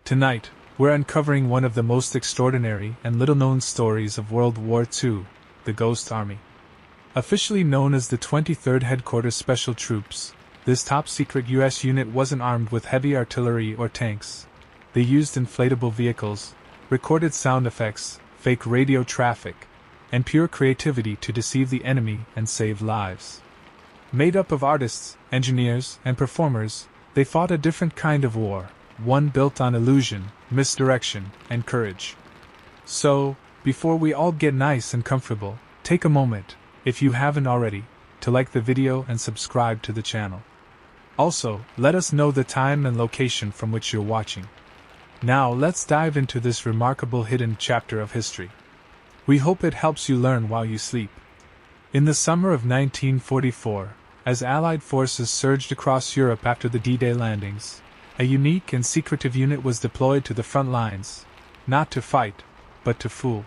Tonight, we're uncovering one of the most extraordinary and little-known stories of World War II, the Ghost Army. Officially known as the 23rd Headquarters Special Troops, this top-secret U.S. unit wasn't armed with heavy artillery or tanks. They used inflatable vehicles, recorded sound effects, fake radio traffic, and pure creativity to deceive the enemy and save lives. Made up of artists, engineers, and performers, they fought a different kind of war, one built on illusion, misdirection, and courage. So, before we all get nice and comfortable, take a moment, if you haven't already, to like the video and subscribe to the channel. Also, let us know the time and location from which you're watching. Now let's dive into this remarkable hidden chapter of history. We hope it helps you learn while you sleep. In the summer of 1944, as Allied forces surged across Europe after the D-Day landings, a unique and secretive unit was deployed to the front lines, not to fight, but to fool.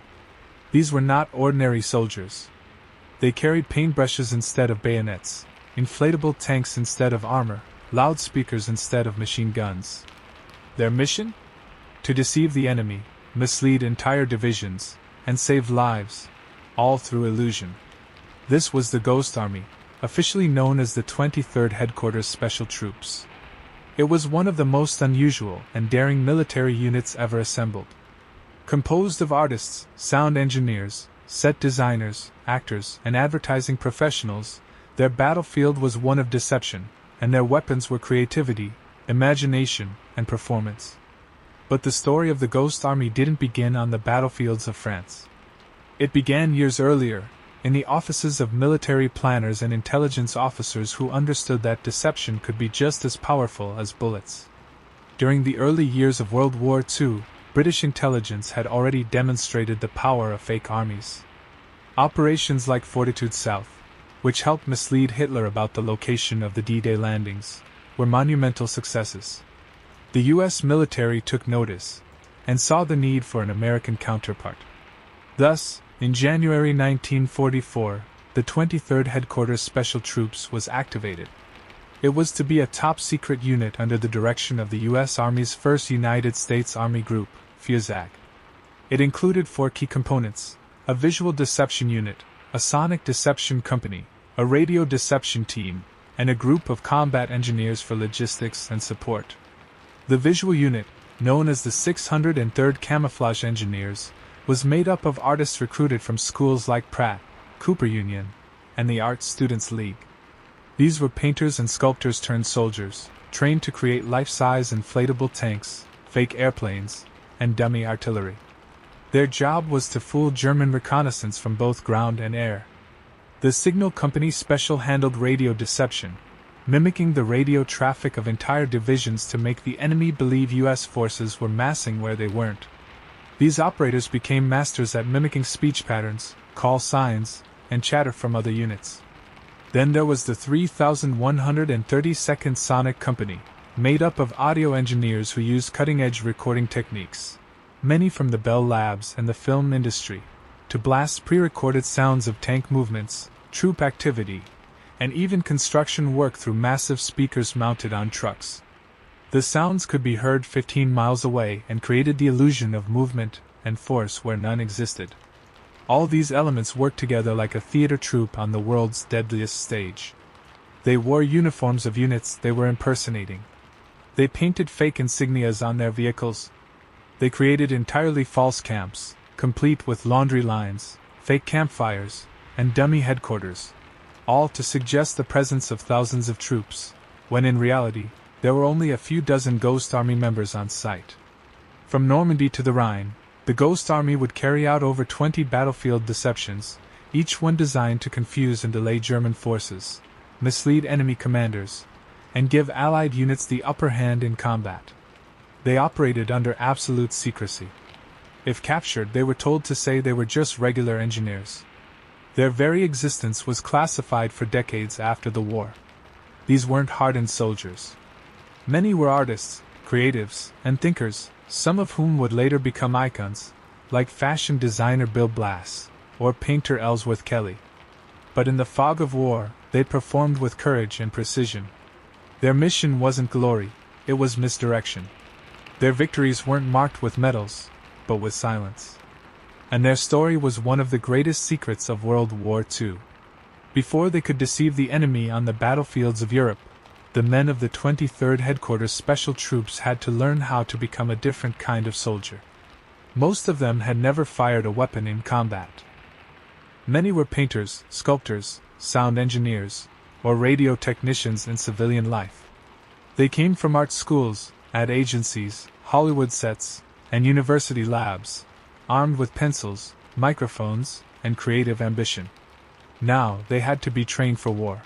These were not ordinary soldiers. They carried paintbrushes instead of bayonets, inflatable tanks instead of armor, loudspeakers instead of machine guns. Their mission? To deceive the enemy, mislead entire divisions, and save lives, all through illusion. This was the Ghost Army, officially known as the 23rd Headquarters Special Troops. It was one of the most unusual and daring military units ever assembled. Composed of artists, sound engineers, set designers, actors, and advertising professionals, their battlefield was one of deception, and their weapons were creativity, imagination, and performance. But the story of the Ghost Army didn't begin on the battlefields of France. It began years earlier, in the offices of military planners and intelligence officers who understood that deception could be just as powerful as bullets. During the early years of World War II, British intelligence had already demonstrated the power of fake armies. Operations like Fortitude South, which helped mislead Hitler about the location of the D-Day landings, were monumental successes. The U.S. military took notice, and saw the need for an American counterpart. Thus, in January 1944, the 23rd Headquarters Special Troops was activated. It was to be a top-secret unit under the direction of the U.S. Army's 1st United States Army Group, FUSAG. It included 4 key components: a visual deception unit, a sonic deception company, a radio deception team, and a group of combat engineers for logistics and support. The visual unit, known as the 603rd Camouflage Engineers, was made up of artists recruited from schools like Pratt, Cooper Union, and the Art Students League. These were painters and sculptors turned soldiers, trained to create life-size inflatable tanks, fake airplanes, and dummy artillery. Their job was to fool German reconnaissance from both ground and air. The signal company special handled radio deception, mimicking the radio traffic of entire divisions to make the enemy believe U.S. forces were massing where they weren't. These operators became masters at mimicking speech patterns, call signs, and chatter from other units. Then there was the 3132nd Sonic Company, made up of audio engineers who used cutting-edge recording techniques, many from the Bell Labs and the film industry, to blast pre-recorded sounds of tank movements, troop activity, and even construction work through massive speakers mounted on trucks. The sounds could be heard 15 miles away and created the illusion of movement and force where none existed. All these elements worked together like a theater troupe on the world's deadliest stage. They wore uniforms of units they were impersonating. They painted fake insignias on their vehicles. They created entirely false camps, complete with laundry lines, fake campfires, and dummy headquarters, all to suggest the presence of thousands of troops, when in reality, there were only a few dozen Ghost Army members on site. From Normandy to the Rhine, the Ghost Army would carry out over 20 battlefield deceptions, each one designed to confuse and delay German forces, mislead enemy commanders, and give Allied units the upper hand in combat. They operated under absolute secrecy. If captured, they were told to say they were just regular engineers. Their very existence was classified for decades after the war. These weren't hardened soldiers. Many were artists, creatives, and thinkers, some of whom would later become icons, like fashion designer Bill Blass, or painter Ellsworth Kelly. But in the fog of war, they performed with courage and precision. Their mission wasn't glory, it was misdirection. Their victories weren't marked with medals, but with silence. And their story was one of the greatest secrets of World War II. Before they could deceive the enemy on the battlefields of Europe, the men of the 23rd Headquarters Special Troops had to learn how to become a different kind of soldier. Most of them had never fired a weapon in combat. Many were painters, sculptors, sound engineers, or radio technicians in civilian life. They came from art schools, ad agencies, Hollywood sets, and university labs, armed with pencils, microphones, and creative ambition. Now they had to be trained for war.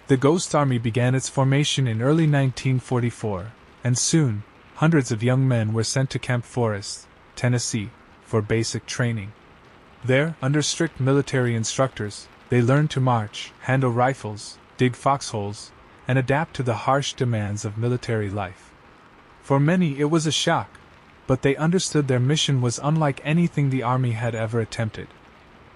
The Ghost Army began its formation in early 1944, and soon, hundreds of young men were sent to Camp Forest, Tennessee, for basic training. There, under strict military instructors, they learned to march, handle rifles, dig foxholes, and adapt to the harsh demands of military life. For many it was a shock, but they understood their mission was unlike anything the Army had ever attempted.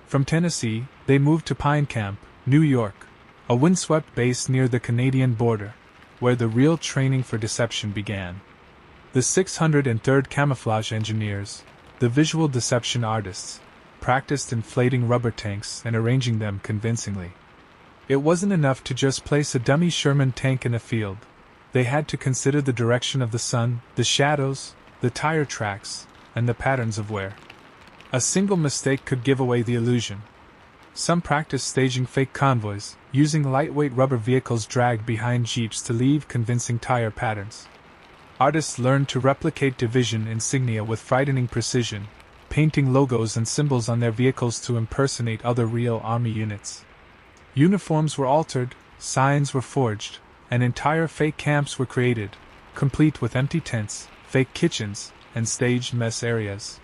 From Tennessee, they moved to Pine Camp, New York, a windswept base near the Canadian border, where the real training for deception began. The 603rd Camouflage Engineers, the visual deception artists, practiced inflating rubber tanks and arranging them convincingly. It wasn't enough to just place a dummy Sherman tank in a field. They had to consider the direction of the sun, the shadows, the tire tracks, and the patterns of wear. A single mistake could give away the illusion. Some practiced staging fake convoys, using lightweight rubber vehicles dragged behind jeeps to leave convincing tire patterns. Artists learned to replicate division insignia with frightening precision, painting logos and symbols on their vehicles to impersonate other real Army units. Uniforms were altered, signs were forged, and entire fake camps were created, complete with empty tents, fake kitchens, and staged mess areas.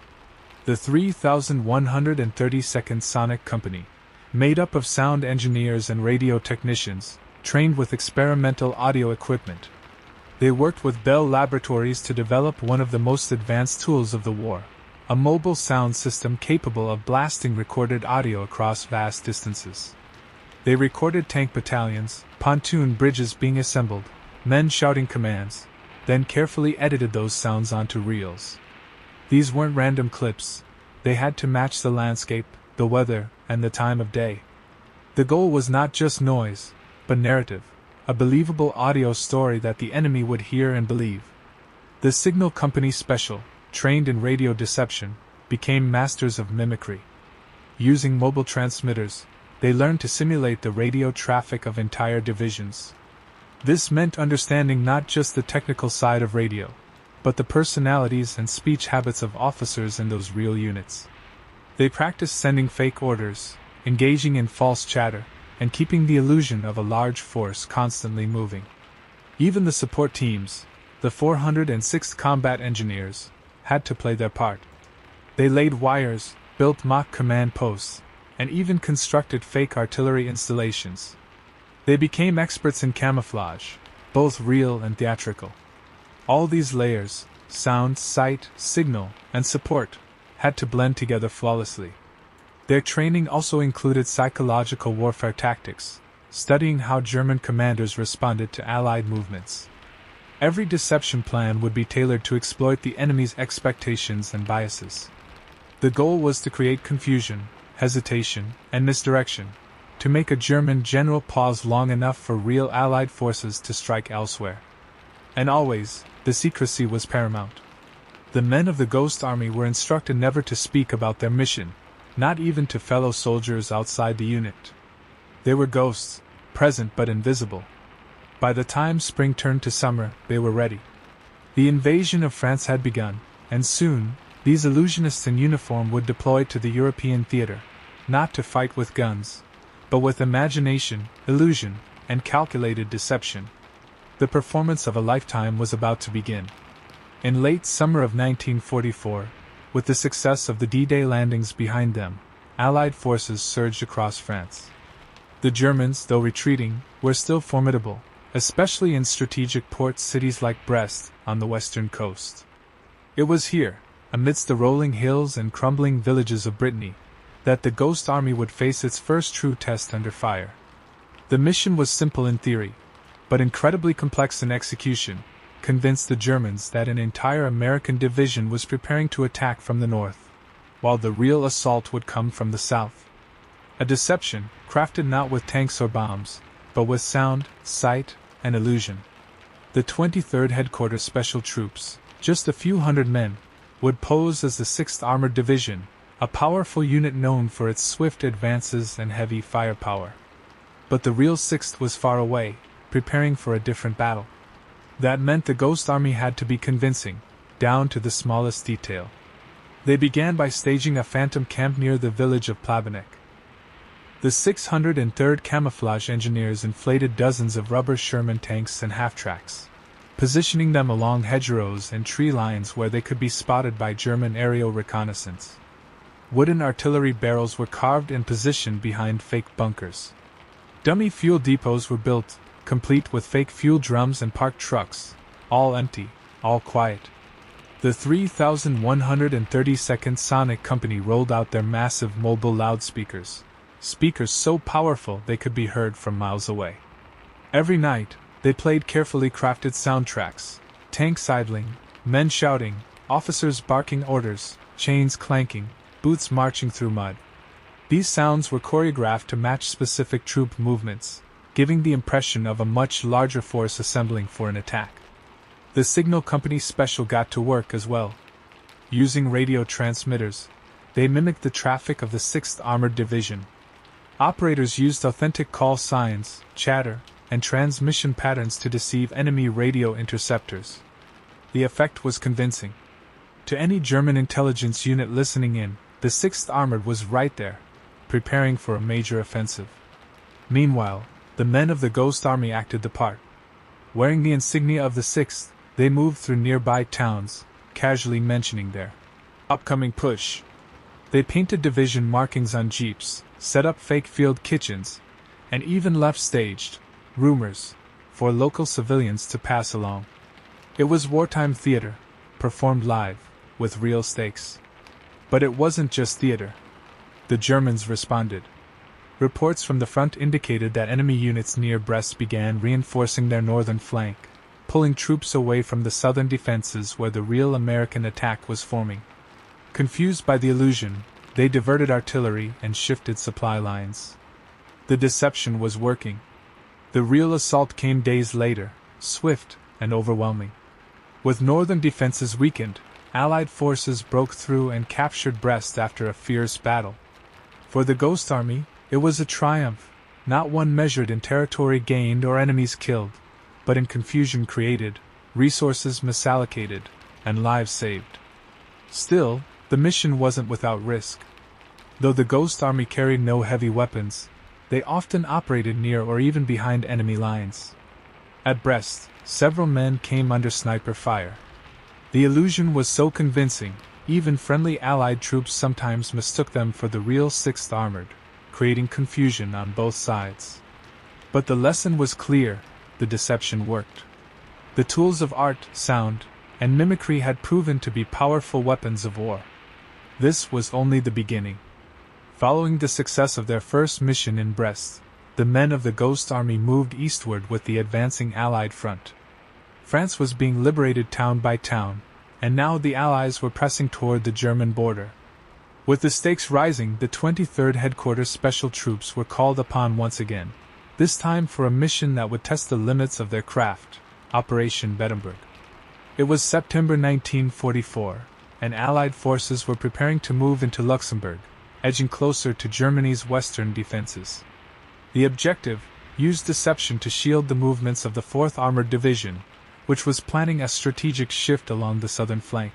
The 3,132nd Sonic Company, made up of sound engineers and radio technicians, trained with experimental audio equipment. They worked with Bell Laboratories to develop one of the most advanced tools of the war, a mobile sound system capable of blasting recorded audio across vast distances. They recorded tank battalions, pontoon bridges being assembled, men shouting commands, then carefully edited those sounds onto reels. These weren't random clips. They had to match the landscape, the weather, and the time of day. The goal was not just noise, but narrative, a believable audio story that the enemy would hear and believe. The Signal Company Special, trained in radio deception, became masters of mimicry. Using mobile transmitters, they learned to simulate the radio traffic of entire divisions. This meant understanding not just the technical side of radio, but the personalities and speech habits of officers in those real units. They practiced sending fake orders, engaging in false chatter, and keeping the illusion of a large force constantly moving. Even the support teams, the 406th Combat Engineers, had to play their part. They laid wires, built mock command posts, and even constructed fake artillery installations. They became experts in camouflage, both real and theatrical. All these layers, sound, sight, signal, and support, had to blend together flawlessly. Their training also included psychological warfare tactics, studying how German commanders responded to Allied movements. Every deception plan would be tailored to exploit the enemy's expectations and biases. The goal was to create confusion, hesitation, and misdirection, to make a German general pause long enough for real Allied forces to strike elsewhere. And always, the secrecy was paramount. The men of the Ghost Army were instructed never to speak about their mission, not even to fellow soldiers outside the unit. They were ghosts, present but invisible. By the time spring turned to summer, they were ready. The invasion of France had begun, and soon, these illusionists in uniform would deploy to the European theater, not to fight with guns, but with imagination, illusion, and calculated deception. The performance of a lifetime was about to begin. In late summer of 1944, with the success of the D-Day landings behind them, Allied forces surged across France. The Germans, though retreating, were still formidable, especially in strategic port cities like Brest on the western coast. It was here, amidst the rolling hills and crumbling villages of Brittany, that the Ghost Army would face its first true test under fire. The mission was simple in theory, but incredibly complex in execution, convinced the Germans that an entire American division was preparing to attack from the north, while the real assault would come from the south. A deception, crafted not with tanks or bombs, but with sound, sight, and illusion. The 23rd Headquarters Special Troops, just a few hundred men, would pose as the 6th Armored Division, a powerful unit known for its swift advances and heavy firepower. But the real 6th was far away, preparing for a different battle. That meant the Ghost Army had to be convincing, down to the smallest detail. They began by staging a phantom camp near the village of Plavenik. The 603rd Camouflage Engineers inflated dozens of rubber Sherman tanks and half-tracks, positioning them along hedgerows and tree lines where they could be spotted by German aerial reconnaissance. Wooden artillery barrels were carved and positioned behind fake bunkers. Dummy fuel depots were built, complete with fake fuel drums and parked trucks, all empty, all quiet. The 3,132nd Sonic Company rolled out their massive mobile loudspeakers, speakers so powerful they could be heard from miles away. Every night, they played carefully crafted soundtracks, tanks idling, men shouting, officers barking orders, chains clanking, boots marching through mud. These sounds were choreographed to match specific troop movements, giving the impression of a much larger force assembling for an attack. The Signal Company Special got to work as well. Using radio transmitters, they mimicked the traffic of the 6th Armored Division. Operators used authentic call signs, chatter, and transmission patterns to deceive enemy radio interceptors. The effect was convincing. To any German intelligence unit listening in, the 6th Armored was right there, preparing for a major offensive. Meanwhile, the men of the Ghost Army acted the part. Wearing the insignia of the 6th, they moved through nearby towns, casually mentioning their upcoming push. They painted division markings on jeeps, set up fake field kitchens, and even left staged rumors for local civilians to pass along. It was wartime theater, performed live, with real stakes. But it wasn't just theater. The Germans responded. Reports from the front indicated that enemy units near Brest began reinforcing their northern flank, pulling troops away from the southern defenses where the real American attack was forming. Confused by the illusion, they diverted artillery and shifted supply lines. The deception was working. The real assault came days later, swift and overwhelming. With northern defenses weakened, Allied forces broke through and captured Brest after a fierce battle. For the Ghost Army, it was a triumph, not one measured in territory gained or enemies killed, but in confusion created, resources misallocated, and lives saved. Still, the mission wasn't without risk. Though the Ghost Army carried no heavy weapons, they often operated near or even behind enemy lines. At Brest, several men came under sniper fire. The illusion was so convincing, even friendly Allied troops sometimes mistook them for the real 6th Armored, creating confusion on both sides. But the lesson was clear, the deception worked. The tools of art, sound, and mimicry had proven to be powerful weapons of war. This was only the beginning. Following the success of their first mission in Brest, the men of the Ghost Army moved eastward with the advancing Allied front. France was being liberated town by town, and now the Allies were pressing toward the German border. With the stakes rising, the 23rd Headquarters Special Troops were called upon once again, this time for a mission that would test the limits of their craft, Operation Bedtime. It was September 1944, and Allied forces were preparing to move into Luxembourg, edging closer to Germany's western defenses. The objective: use deception to shield the movements of the 4th Armored Division, which was planning a strategic shift along the southern flank.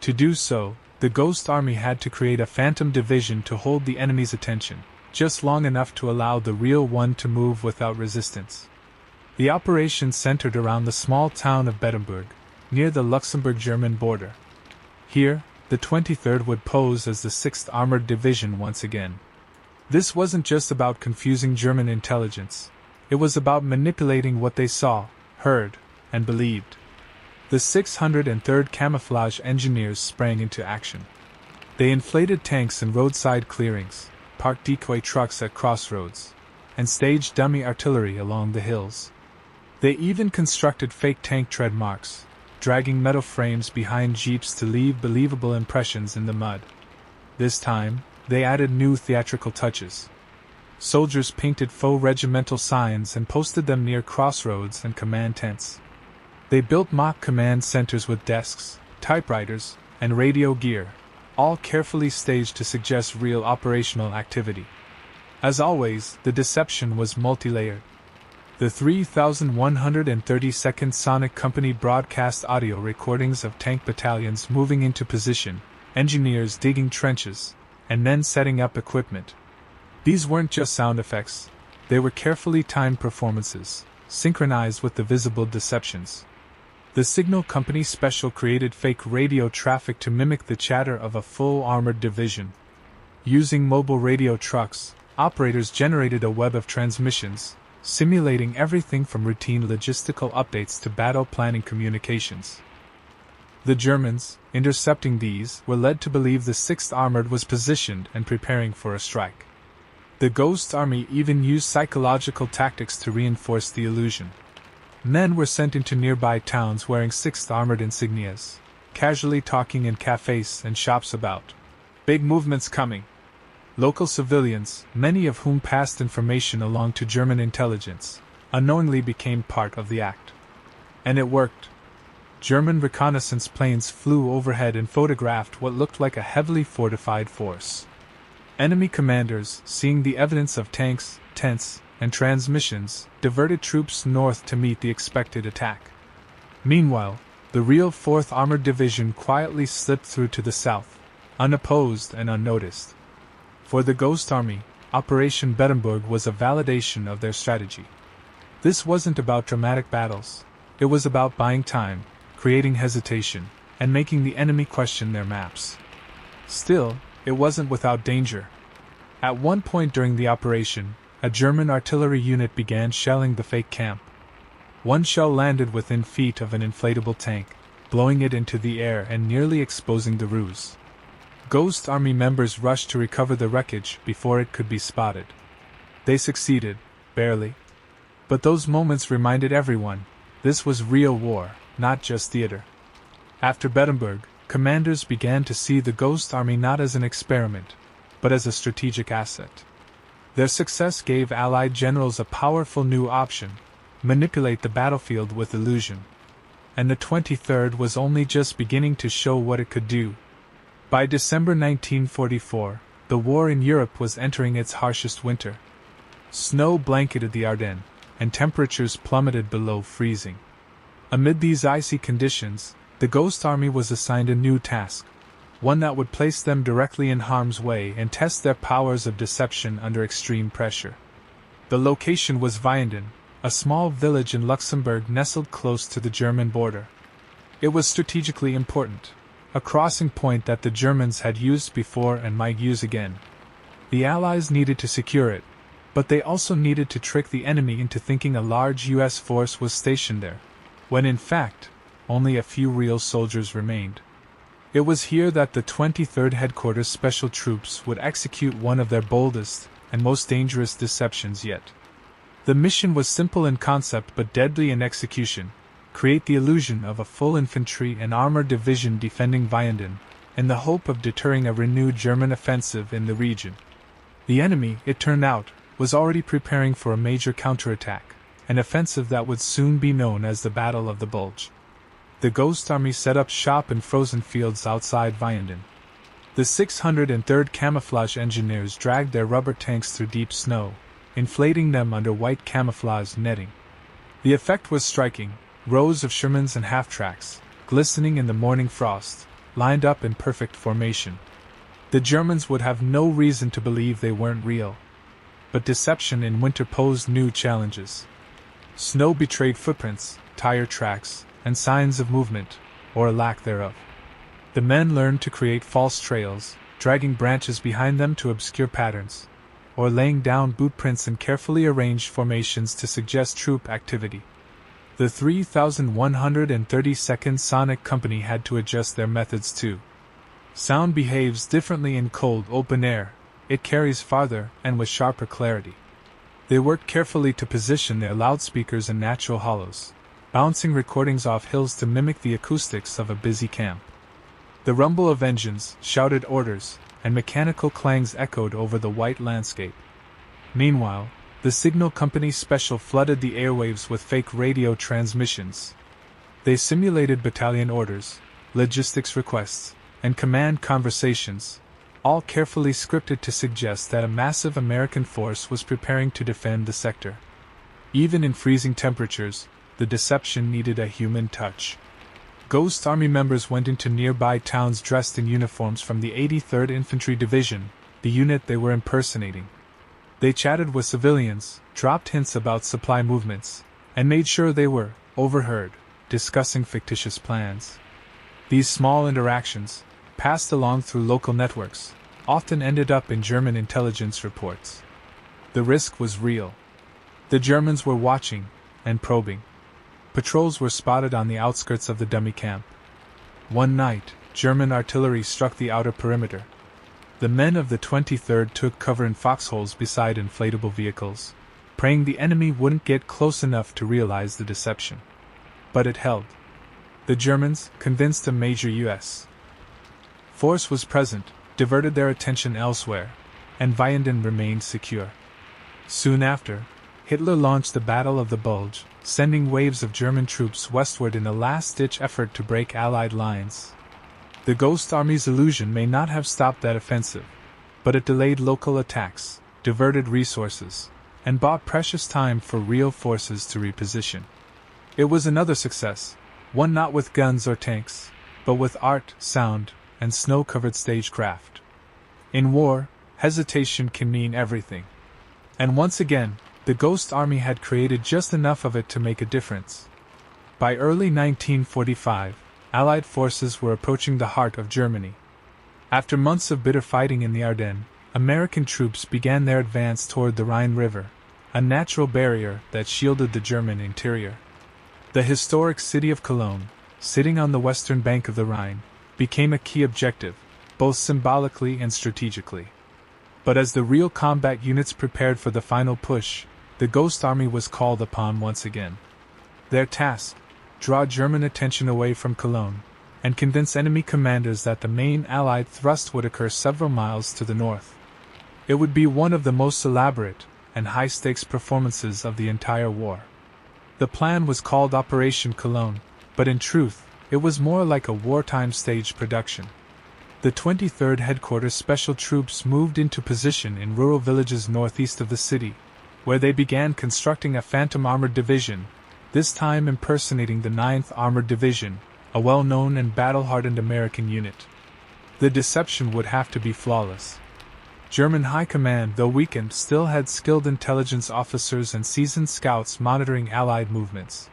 To do so, the Ghost Army had to create a phantom division to hold the enemy's attention, just long enough to allow the real one to move without resistance. The operation centered around the small town of Bedtime, near the Luxembourg-German border. Here, the 23rd would pose as the 6th Armored Division once again. This wasn't just about confusing German intelligence. It was about manipulating what they saw, heard, and believed. The 603rd Camouflage Engineers sprang into action. They inflated tanks in roadside clearings, parked decoy trucks at crossroads, and staged dummy artillery along the hills. They even constructed fake tank tread marks, dragging metal frames behind jeeps to leave believable impressions in the mud. This time, they added new theatrical touches. Soldiers painted faux regimental signs and posted them near crossroads and command tents. They built mock command centers with desks, typewriters, and radio gear, all carefully staged to suggest real operational activity. As always, the deception was multi-layered. The 3,132nd Sonic Company broadcast audio recordings of tank battalions moving into position, engineers digging trenches, and men setting up equipment. These weren't just sound effects, they were carefully timed performances, synchronized with the visible deceptions. The Signal Company Special created fake radio traffic to mimic the chatter of a full armored division. Using mobile radio trucks, operators generated a web of transmissions, simulating everything from routine logistical updates to battle planning communications. The Germans, intercepting these, were led to believe the 6th Armored was positioned and preparing for a strike. The Ghost Army even used psychological tactics to reinforce the illusion. Men were sent into nearby towns wearing 6th Armored insignias, casually talking in cafes and shops about big movements coming. Local civilians, many of whom passed information along to German intelligence, unknowingly became part of the act. And it worked. German reconnaissance planes flew overhead and photographed what looked like a heavily fortified force. Enemy commanders, seeing the evidence of tanks, tents, and transmissions, diverted troops north to meet the expected attack. Meanwhile, the real 4th Armored Division quietly slipped through to the south, unopposed and unnoticed. For the Ghost Army, Operation Bedtime was a validation of their strategy. This wasn't about dramatic battles, it was about buying time, creating hesitation, and making the enemy question their maps. Still, it wasn't without danger. At one point during the operation, a German artillery unit began shelling the fake camp. One shell landed within feet of an inflatable tank, blowing it into the air and nearly exposing the ruse. Ghost Army members rushed to recover the wreckage before it could be spotted. They succeeded, barely. But those moments reminded everyone, this was real war, not just theater. After Bedtime, commanders began to see the Ghost Army not as an experiment, but as a strategic asset. Their success gave Allied generals a powerful new option: manipulate the battlefield with illusion. And the 23rd was only just beginning to show what it could do. By December 1944, the war in Europe was entering its harshest winter. Snow blanketed the Ardennes, and temperatures plummeted below freezing. Amid these icy conditions, the Ghost Army was assigned a new task, one that would place them directly in harm's way and test their powers of deception under extreme pressure. The location was Vianden, a small village in Luxembourg nestled close to the German border. It was strategically important, a crossing point that the Germans had used before and might use again. The Allies needed to secure it, but they also needed to trick the enemy into thinking a large U.S. force was stationed there, when in fact, only a few real soldiers remained. It was here that the 23rd Headquarters Special Troops would execute one of their boldest and most dangerous deceptions yet. The mission was simple in concept but deadly in execution: create the illusion of a full infantry and armored division defending Vianden, in the hope of deterring a renewed German offensive in the region. The enemy, it turned out, was already preparing for a major counterattack, an offensive that would soon be known as the Battle of the Bulge. The Ghost Army set up shop in frozen fields outside Vianden. The 603rd Camouflage Engineers dragged their rubber tanks through deep snow, inflating them under white camouflage netting. The effect was striking: rows of Shermans and half-tracks, glistening in the morning frost, lined up in perfect formation. The Germans would have no reason to believe they weren't real. But deception in winter posed new challenges. Snow betrayed footprints, tire tracks, and signs of movement, or a lack thereof. The men learned to create false trails, dragging branches behind them to obscure patterns, or laying down boot prints in carefully arranged formations to suggest troop activity. The 3,132nd Sonic Company had to adjust their methods too. Sound behaves differently in cold, open air, it carries farther and with sharper clarity. They worked carefully to position their loudspeakers in natural hollows, bouncing recordings off hills to mimic the acoustics of a busy camp. The rumble of engines, shouted orders, and mechanical clangs echoed over the white landscape. Meanwhile, the signal company special flooded the airwaves with fake radio transmissions. They simulated battalion orders, logistics requests, and command conversations, all carefully scripted to suggest that a massive American force was preparing to defend the sector. Even in freezing temperatures, the deception needed a human touch. Ghost Army members went into nearby towns dressed in uniforms from the 83rd Infantry Division, the unit they were impersonating. They chatted with civilians, dropped hints about supply movements, and made sure they were overheard, discussing fictitious plans. These small interactions, passed along through local networks, often ended up in German intelligence reports. The risk was real. The Germans were watching and probing. Patrols were spotted on the outskirts of the dummy camp. One night, German artillery struck the outer perimeter. The men of the 23rd took cover in foxholes beside inflatable vehicles, praying the enemy wouldn't get close enough to realize the deception. But it held. The Germans, convinced a major U.S. force was present, diverted their attention elsewhere, and Vianden remained secure. Soon after, Hitler launched the Battle of the Bulge, sending waves of German troops westward in a last-ditch effort to break Allied lines. The Ghost Army's illusion may not have stopped that offensive, but it delayed local attacks, diverted resources, and bought precious time for real forces to reposition. It was another success, one not with guns or tanks, but with art, sound, and snow-covered stagecraft. In war, hesitation can mean everything. And once again, the Ghost Army had created just enough of it to make a difference. By early 1945, Allied forces were approaching the heart of Germany. After months of bitter fighting in the Ardennes, American troops began their advance toward the Rhine River, a natural barrier that shielded the German interior. The historic city of Cologne, sitting on the western bank of the Rhine, became a key objective, both symbolically and strategically. But as the real combat units prepared for the final push, the Ghost Army was called upon once again. Their task: draw German attention away from Cologne, and convince enemy commanders that the main Allied thrust would occur several miles to the north. It would be one of the most elaborate and high-stakes performances of the entire war. The plan was called Operation Cologne, but in truth, it was more like a wartime stage production. The 23rd Headquarters Special Troops moved into position in rural villages northeast of the city, where they began constructing a Phantom Armored Division, this time impersonating the 9th Armored Division, a well-known and battle-hardened American unit. The deception would have to be flawless. German High Command, though weakened, still had skilled intelligence officers and seasoned scouts monitoring Allied movements.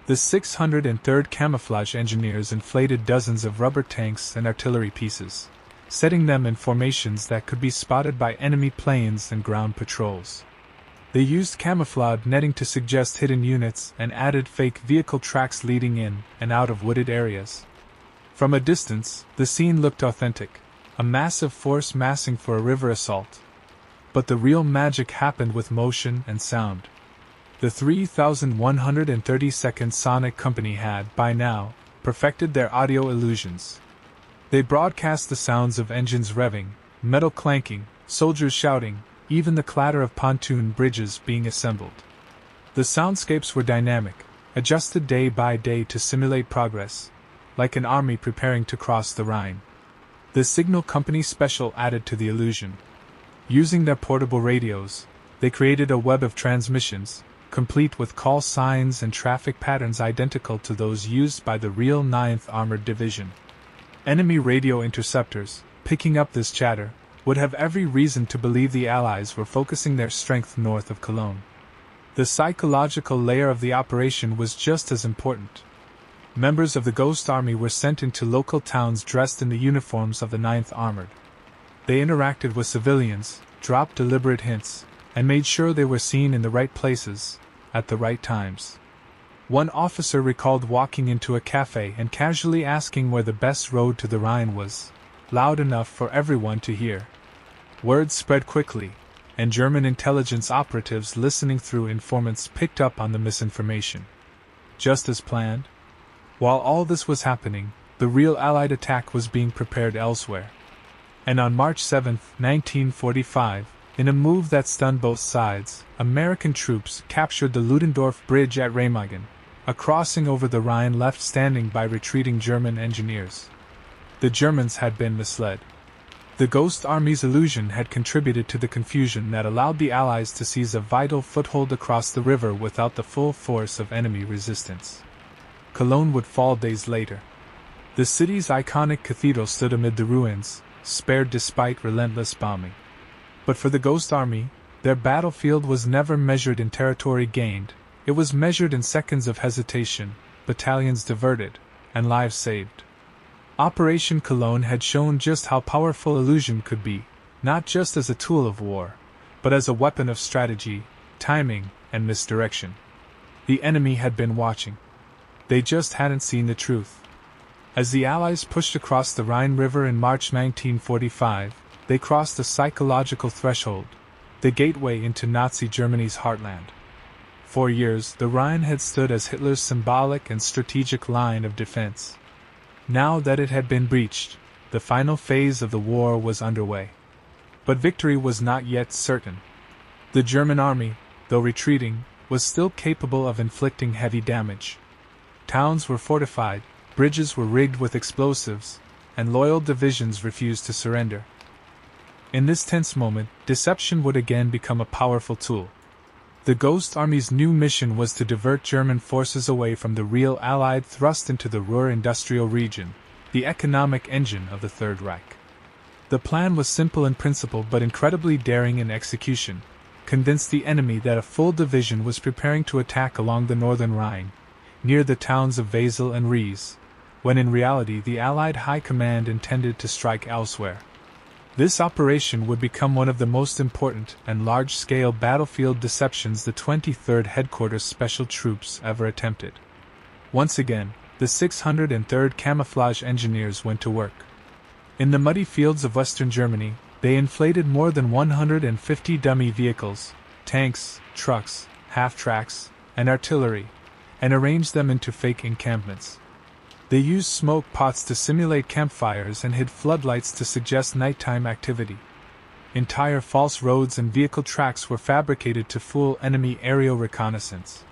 The 603rd Camouflage Engineers inflated dozens of rubber tanks and artillery pieces, setting them in formations that could be spotted by enemy planes and ground patrols. They used camouflage netting to suggest hidden units and added fake vehicle tracks leading in and out of wooded areas. From a distance, the scene looked authentic, a massive force massing for a river assault. But the real magic happened with motion and sound. The 3132nd Sonic Company had, by now, perfected their audio illusions. They broadcast the sounds of engines revving, metal clanking, soldiers shouting, even the clatter of pontoon bridges being assembled. The soundscapes were dynamic, adjusted day by day to simulate progress, like an army preparing to cross the Rhine. The signal company special added to the illusion. Using their portable radios, they created a web of transmissions, complete with call signs and traffic patterns identical to those used by the real 9th Armored Division. Enemy radio interceptors, picking up this chatter, would have every reason to believe the Allies were focusing their strength north of Cologne. The psychological layer of the operation was just as important. Members of the Ghost Army were sent into local towns dressed in the uniforms of the 9th Armored. They interacted with civilians, dropped deliberate hints, and made sure they were seen in the right places, at the right times. One officer recalled walking into a cafe and casually asking where the best road to the Rhine was, loud enough for everyone to hear. Word spread quickly, and German intelligence operatives listening through informants picked up on the misinformation. Just as planned? While all this was happening, the real Allied attack was being prepared elsewhere. And on March 7, 1945, in a move that stunned both sides, American troops captured the Ludendorff Bridge at Remagen, a crossing over the Rhine left standing by retreating German engineers. The Germans had been misled. The Ghost Army's illusion had contributed to the confusion that allowed the Allies to seize a vital foothold across the river without the full force of enemy resistance. Cologne would fall days later. The city's iconic cathedral stood amid the ruins, spared despite relentless bombing. But for the Ghost Army, their battlefield was never measured in territory gained, it was measured in seconds of hesitation, battalions diverted, and lives saved. Operation Cologne had shown just how powerful illusion could be, not just as a tool of war, but as a weapon of strategy, timing, and misdirection. The enemy had been watching. They just hadn't seen the truth. As the Allies pushed across the Rhine River in March 1945, they crossed a psychological threshold, the gateway into Nazi Germany's heartland. For years, the Rhine had stood as Hitler's symbolic and strategic line of defense. Now that it had been breached, the final phase of the war was underway. But victory was not yet certain. The German army, though retreating, was still capable of inflicting heavy damage. Towns were fortified, bridges were rigged with explosives, and loyal divisions refused to surrender. In this tense moment, deception would again become a powerful tool. The Ghost Army's new mission was to divert German forces away from the real Allied thrust into the Ruhr industrial region, the economic engine of the Third Reich. The plan was simple in principle but incredibly daring in execution: convince the enemy that a full division was preparing to attack along the northern Rhine, near the towns of Wesel and Ries, when in reality the Allied High Command intended to strike elsewhere. This operation would become one of the most important and large-scale battlefield deceptions the 23rd Headquarters Special Troops ever attempted. Once again, the 603rd Camouflage Engineers went to work. In the muddy fields of western Germany, they inflated more than 150 dummy vehicles, tanks, trucks, half-tracks, and artillery, and arranged them into fake encampments. They used smoke pots to simulate campfires and hid floodlights to suggest nighttime activity. Entire false roads and vehicle tracks were fabricated to fool enemy aerial reconnaissance.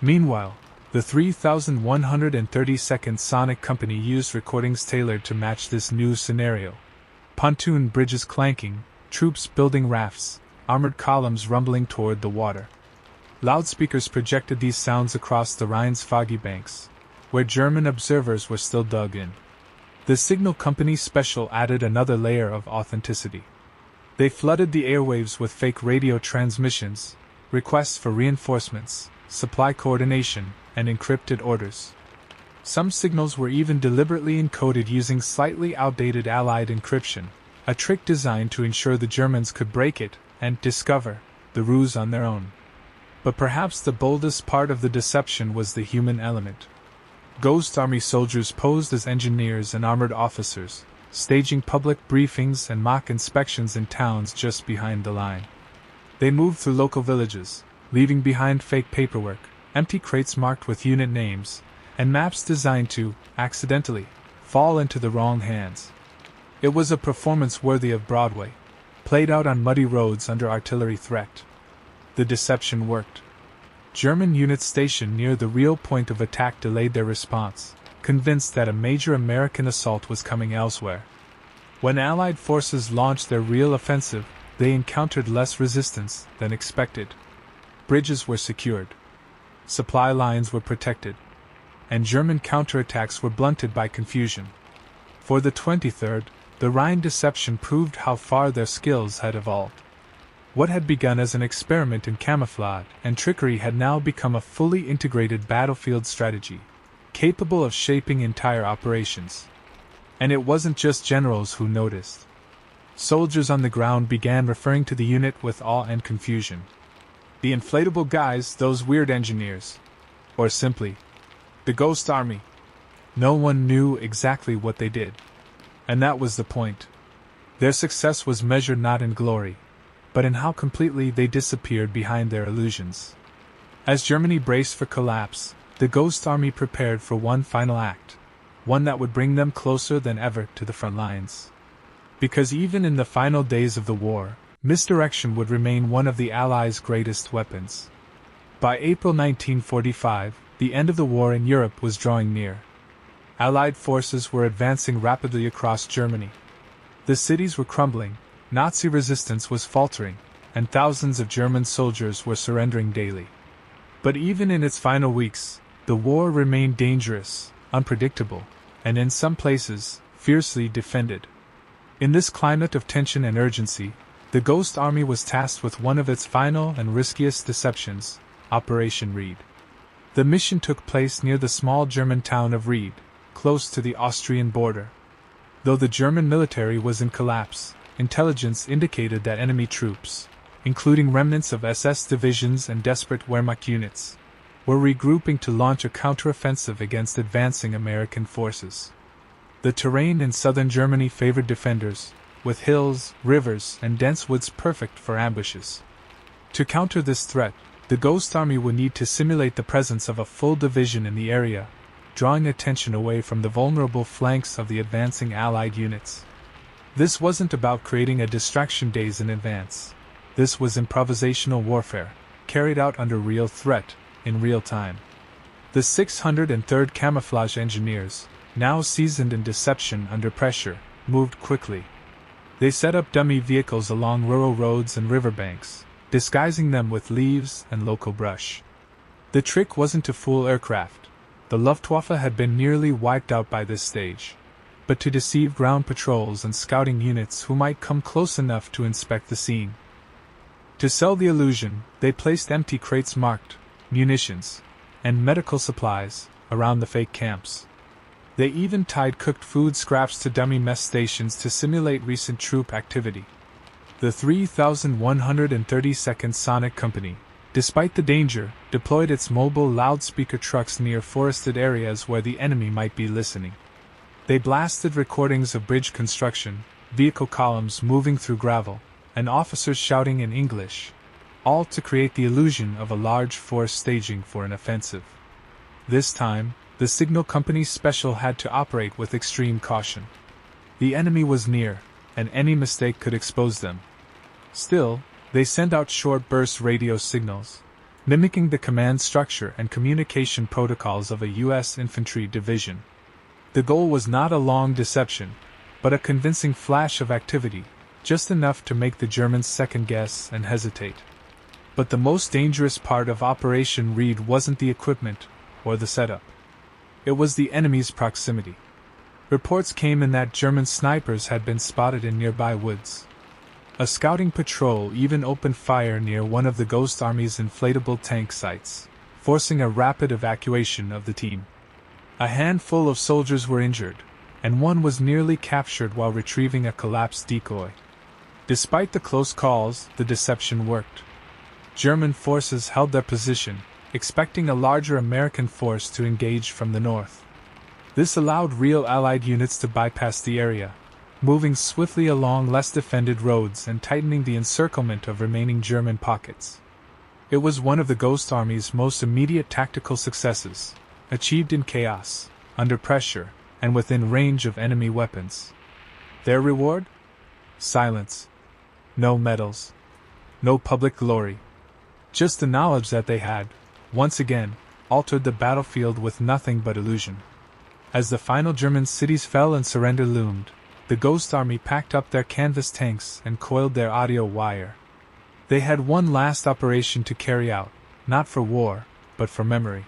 Meanwhile, the 3132nd Sonic Company used recordings tailored to match this new scenario. Pontoon bridges clanking, troops building rafts, armored columns rumbling toward the water. Loudspeakers projected these sounds across the Rhine's foggy banks, where German observers were still dug in. The Signal Company Special added another layer of authenticity. They flooded the airwaves with fake radio transmissions, requests for reinforcements, supply coordination, and encrypted orders. Some signals were even deliberately encoded using slightly outdated Allied encryption, a trick designed to ensure the Germans could break it and discover the ruse on their own. But perhaps the boldest part of the deception was the human element. Ghost Army soldiers posed as engineers and armored officers, staging public briefings and mock inspections in towns just behind the line. They moved through local villages, leaving behind fake paperwork, empty crates marked with unit names, and maps designed to, accidentally, fall into the wrong hands. It was a performance worthy of Broadway, played out on muddy roads under artillery threat. The deception worked. German units stationed near the real point of attack delayed their response, convinced that a major American assault was coming elsewhere. When Allied forces launched their real offensive, they encountered less resistance than expected. Bridges were secured. Supply lines were protected. And German counterattacks were blunted by confusion. For the 23rd, the Rhine deception proved how far their skills had evolved. What had begun as an experiment in camouflage and trickery had now become a fully integrated battlefield strategy, capable of shaping entire operations. And it wasn't just generals who noticed. Soldiers on the ground began referring to the unit with awe and confusion. The inflatable guys, those weird engineers. Or simply, the Ghost Army. No one knew exactly what they did. And that was the point. Their success was measured not in glory, but in how completely they disappeared behind their illusions. As Germany braced for collapse, the Ghost Army prepared for one final act, one that would bring them closer than ever to the front lines. Because even in the final days of the war, misdirection would remain one of the Allies' greatest weapons. By April 1945, the end of the war in Europe was drawing near. Allied forces were advancing rapidly across Germany. The cities were crumbling, Nazi resistance was faltering, and thousands of German soldiers were surrendering daily. But even in its final weeks, the war remained dangerous, unpredictable, and in some places, fiercely defended. In this climate of tension and urgency, the Ghost Army was tasked with one of its final and riskiest deceptions, Operation Reed. The mission took place near the small German town of Ried, close to the Austrian border. Though the German military was in collapse, intelligence indicated that enemy troops, including remnants of SS divisions and desperate Wehrmacht units, were regrouping to launch a counteroffensive against advancing American forces. The terrain in southern Germany favored defenders, with hills, rivers, and dense woods perfect for ambushes. To counter this threat, the Ghost Army would need to simulate the presence of a full division in the area, drawing attention away from the vulnerable flanks of the advancing Allied units. This wasn't about creating a distraction days in advance. This was improvisational warfare, carried out under real threat, in real time. The 603rd Camouflage Engineers, now seasoned in deception under pressure, moved quickly. They set up dummy vehicles along rural roads and riverbanks, disguising them with leaves and local brush. The trick wasn't to fool aircraft. The Luftwaffe had been nearly wiped out by this stage, but to deceive ground patrols and scouting units who might come close enough to inspect the scene. To sell the illusion, they placed empty crates marked munitions and medical supplies around the fake camps. They even tied cooked food scraps to dummy mess stations to simulate recent troop activity. The 3,132nd Sonic Company, despite the danger, deployed its mobile loudspeaker trucks near forested areas where the enemy might be listening. They blasted recordings of bridge construction, vehicle columns moving through gravel, and officers shouting in English, all to create the illusion of a large force staging for an offensive. This time, the signal company's special had to operate with extreme caution. The enemy was near, and any mistake could expose them. Still, they sent out short burst radio signals, mimicking the command structure and communication protocols of a U.S. infantry division. The goal was not a long deception, but a convincing flash of activity, just enough to make the Germans second guess and hesitate. But the most dangerous part of Operation Reed wasn't the equipment or the setup. It was the enemy's proximity. Reports came in that German snipers had been spotted in nearby woods. A scouting patrol even opened fire near one of the Ghost Army's inflatable tank sites, forcing a rapid evacuation of the team. A handful of soldiers were injured, and one was nearly captured while retrieving a collapsed decoy. Despite the close calls, the deception worked. German forces held their position, expecting a larger American force to engage from the north. This allowed real Allied units to bypass the area, moving swiftly along less defended roads and tightening the encirclement of remaining German pockets. It was one of the Ghost Army's most immediate tactical successes, achieved in chaos, under pressure, and within range of enemy weapons. Their reward? Silence. No medals. No public glory. Just the knowledge that they had, once again, altered the battlefield with nothing but illusion. As the final German cities fell and surrender loomed, the Ghost Army packed up their canvas tanks and coiled their audio wire. They had one last operation to carry out, not for war, but for memory.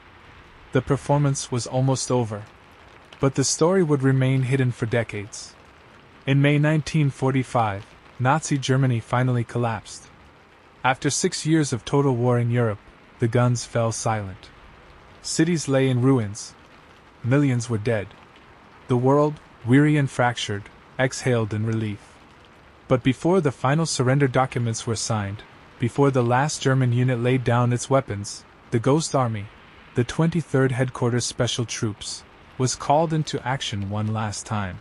The performance was almost over, but the story would remain hidden for decades. In May 1945, Nazi Germany finally collapsed. After 6 years of total war in Europe, the guns fell silent. Cities lay in ruins. Millions were dead. The world, weary and fractured, exhaled in relief. But before the final surrender documents were signed, before the last German unit laid down its weapons, the Ghost Army, the 23rd Headquarters Special Troops, was called into action one last time.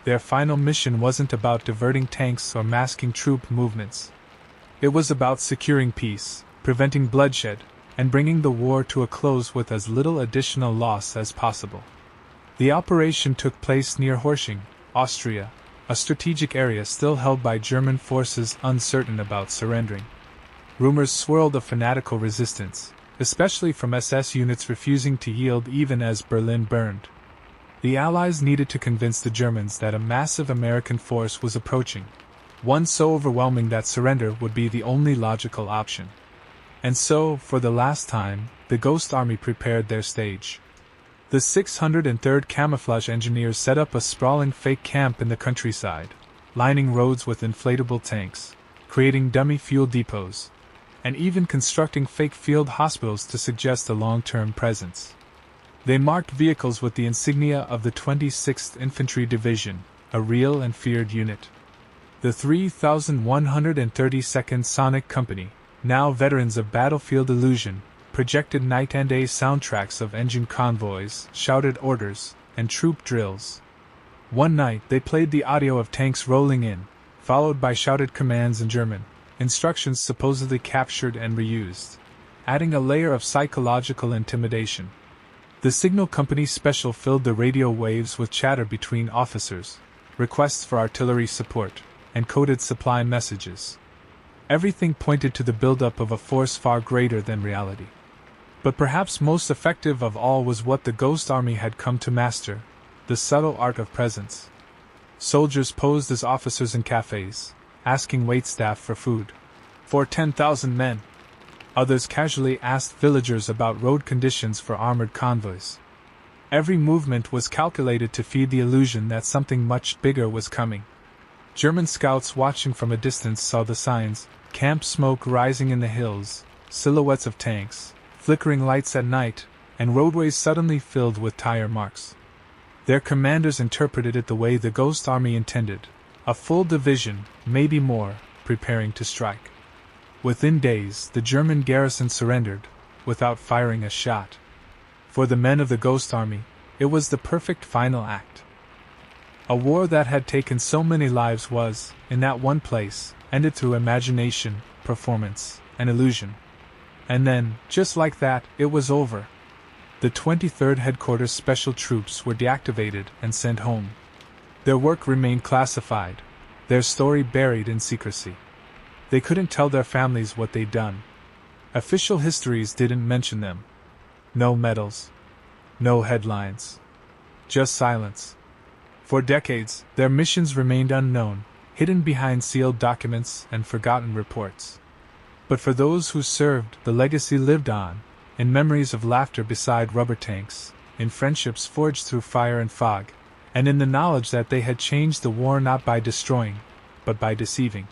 Their final mission wasn't about diverting tanks or masking troop movements. It was about securing peace, preventing bloodshed, and bringing the war to a close with as little additional loss as possible. The operation took place near Horshing, Austria, a strategic area still held by German forces uncertain about surrendering. Rumors swirled of fanatical resistance, especially from SS units refusing to yield even as Berlin burned. The Allies needed to convince the Germans that a massive American force was approaching, one so overwhelming that surrender would be the only logical option. And so, for the last time, the Ghost Army prepared their stage. The 603rd Camouflage Engineers set up a sprawling fake camp in the countryside, lining roads with inflatable tanks, creating dummy fuel depots, and even constructing fake field hospitals to suggest a long-term presence. They marked vehicles with the insignia of the 26th Infantry Division, a real and feared unit. The 3132nd Sonic Company, now veterans of battlefield illusion, projected night and day soundtracks of engine convoys, shouted orders, and troop drills. One night they played the audio of tanks rolling in, followed by shouted commands in German, instructions supposedly captured and reused, adding a layer of psychological intimidation. The Signal Company Special filled the radio waves with chatter between officers, requests for artillery support, and coded supply messages. Everything pointed to the buildup of a force far greater than reality. But perhaps most effective of all was what the Ghost Army had come to master, the subtle art of presence. Soldiers posed as officers in cafes, asking waitstaff for food. For 10,000 men. Others casually asked villagers about road conditions for armored convoys. Every movement was calculated to feed the illusion that something much bigger was coming. German scouts watching from a distance saw the signs, camp smoke rising in the hills, silhouettes of tanks, flickering lights at night, and roadways suddenly filled with tire marks. Their commanders interpreted it the way the Ghost Army intended, a full division, maybe more, preparing to strike. Within days, the German garrison surrendered, without firing a shot. For the men of the Ghost Army, it was the perfect final act. A war that had taken so many lives was, in that one place, ended through imagination, performance, and illusion. And then, just like that, it was over. The 23rd Headquarters Special Troops were deactivated and sent home. Their work remained classified, their story buried in secrecy. They couldn't tell their families what they'd done. Official histories didn't mention them. No medals. No headlines. Just silence. For decades, their missions remained unknown, hidden behind sealed documents and forgotten reports. But for those who served, the legacy lived on, in memories of laughter beside rubber tanks, in friendships forged through fire and fog, and in the knowledge that they had changed the war not by destroying, but by deceiving.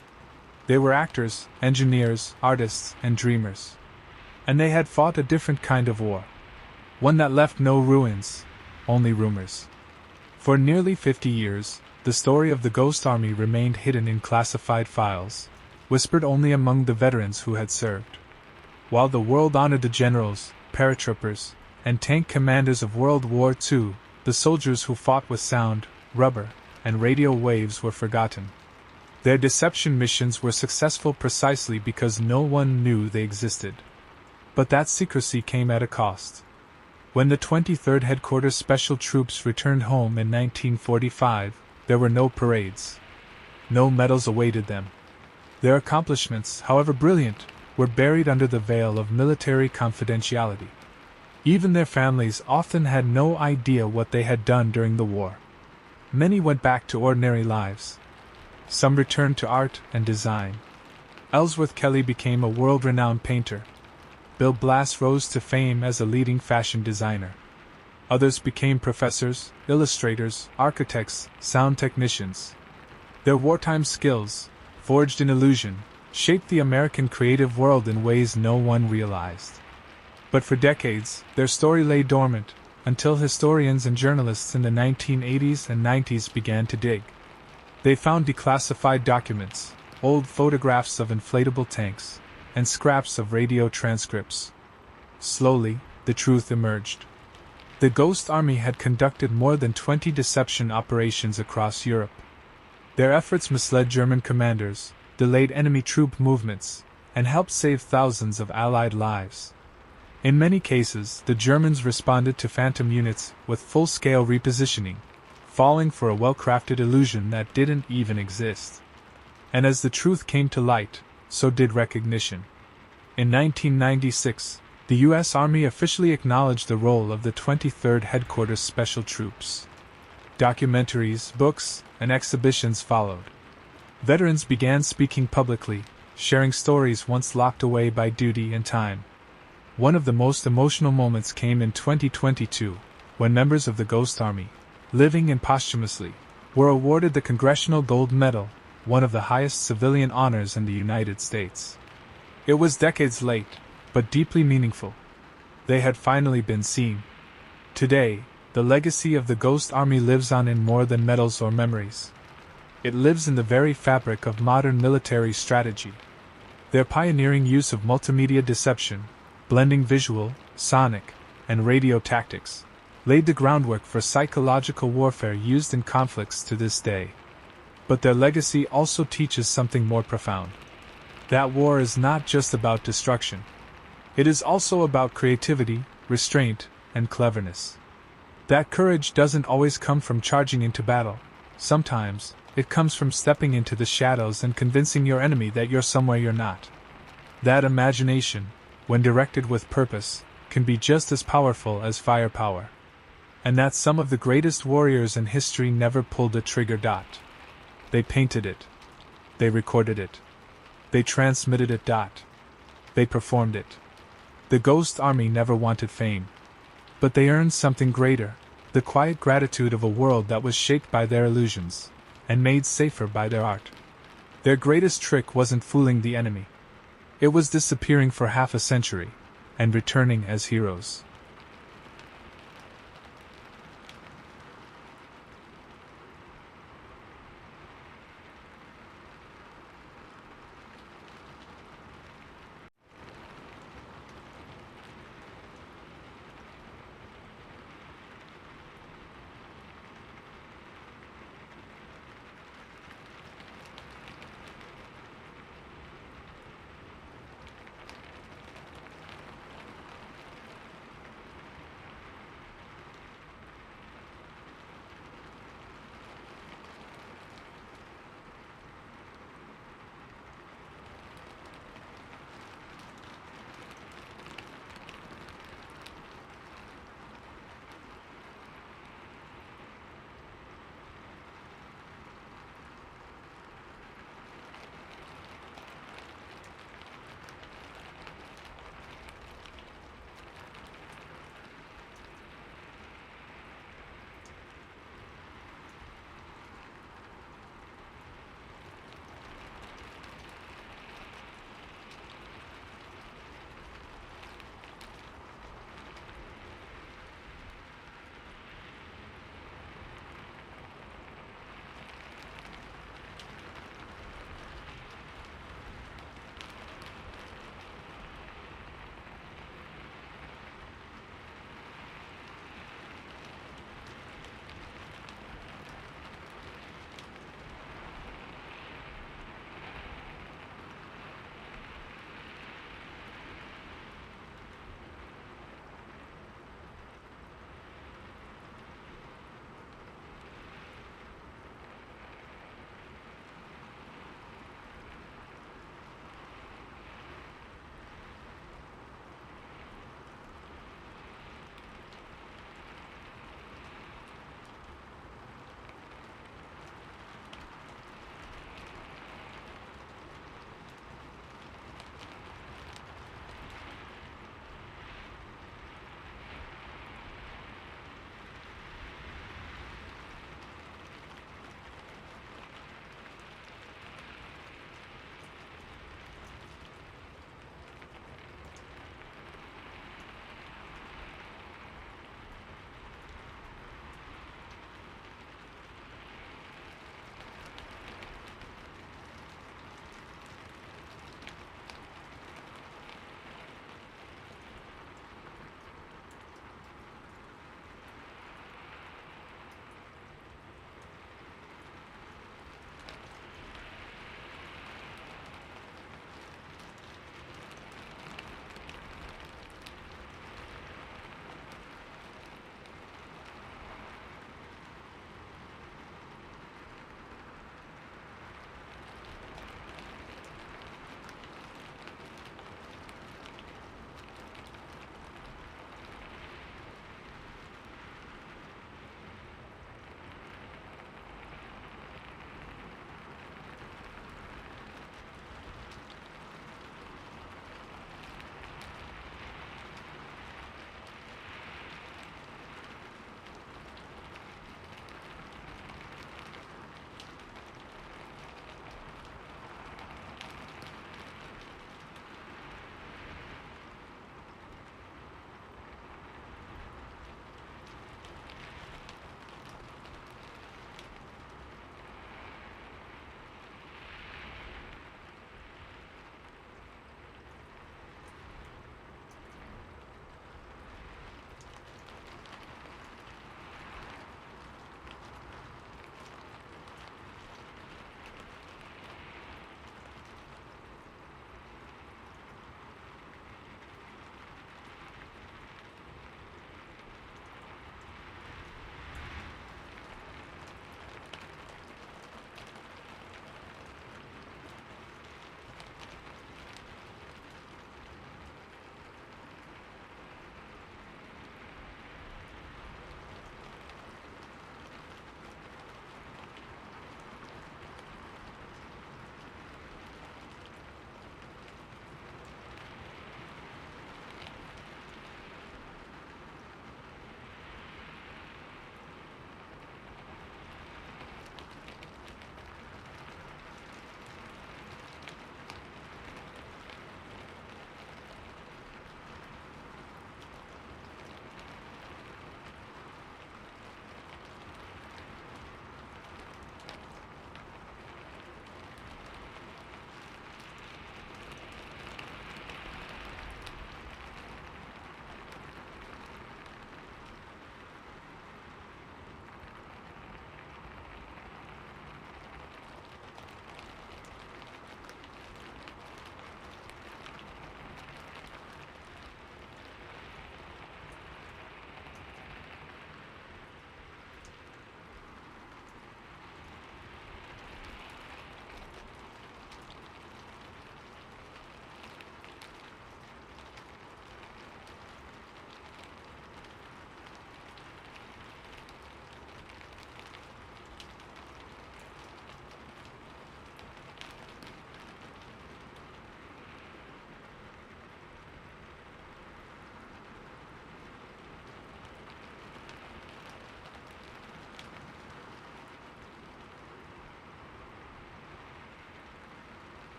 They were actors, engineers, artists, and dreamers. And they had fought a different kind of war. One that left no ruins, only rumors. For nearly 50 years, the story of the Ghost Army remained hidden in classified files, whispered only among the veterans who had served. While the world honored the generals, paratroopers, and tank commanders of World War II, the soldiers who fought with sound, rubber, and radio waves were forgotten. Their deception missions were successful precisely because no one knew they existed. But that secrecy came at a cost. When the 23rd Headquarters Special Troops returned home in 1945, there were no parades. No medals awaited them. Their accomplishments, however brilliant, were buried under the veil of military confidentiality. Even their families often had no idea what they had done during the war. Many went back to ordinary lives. Some returned to art and design. Ellsworth Kelly became a world-renowned painter. Bill Blass rose to fame as a leading fashion designer. Others became professors, illustrators, architects, sound technicians. Their wartime skills, forged in illusion, shaped the American creative world in ways no one realized. But for decades, their story lay dormant, until historians and journalists in the 1980s and 90s began to dig. They found declassified documents, old photographs of inflatable tanks, and scraps of radio transcripts. Slowly, the truth emerged. The Ghost Army had conducted more than 20 deception operations across Europe. Their efforts misled German commanders, delayed enemy troop movements, and helped save thousands of Allied lives. In many cases, the Germans responded to phantom units with full-scale repositioning, falling for a well-crafted illusion that didn't even exist. And as the truth came to light, so did recognition. In 1996, the U.S. Army officially acknowledged the role of the 23rd Headquarters Special Troops. Documentaries, books, and exhibitions followed. Veterans began speaking publicly, sharing stories once locked away by duty and time. One of the most emotional moments came in 2022, when members of the Ghost Army, living and posthumously, were awarded the Congressional Gold Medal, one of the highest civilian honors in the United States. It was decades late, but deeply meaningful. They had finally been seen. Today, the legacy of the Ghost Army lives on in more than medals or memories. It lives in the very fabric of modern military strategy. Their pioneering use of multimedia deception, blending visual, sonic, and radio tactics, laid the groundwork for psychological warfare used in conflicts to this day. But their legacy also teaches something more profound. That war is not just about destruction. It is also about creativity, restraint, and cleverness. That courage doesn't always come from charging into battle. Sometimes, it comes from stepping into the shadows and convincing your enemy that you're somewhere you're not. That imagination, when directed with purpose, can be just as powerful as firepower. And that some of the greatest warriors in history never pulled a trigger. They painted it. They recorded it. They transmitted it. They performed it. The Ghost Army never wanted fame. But they earned something greater, the quiet gratitude of a world that was shaped by their illusions, and made safer by their art. Their greatest trick wasn't fooling the enemy. It was disappearing for half a century, and returning as heroes.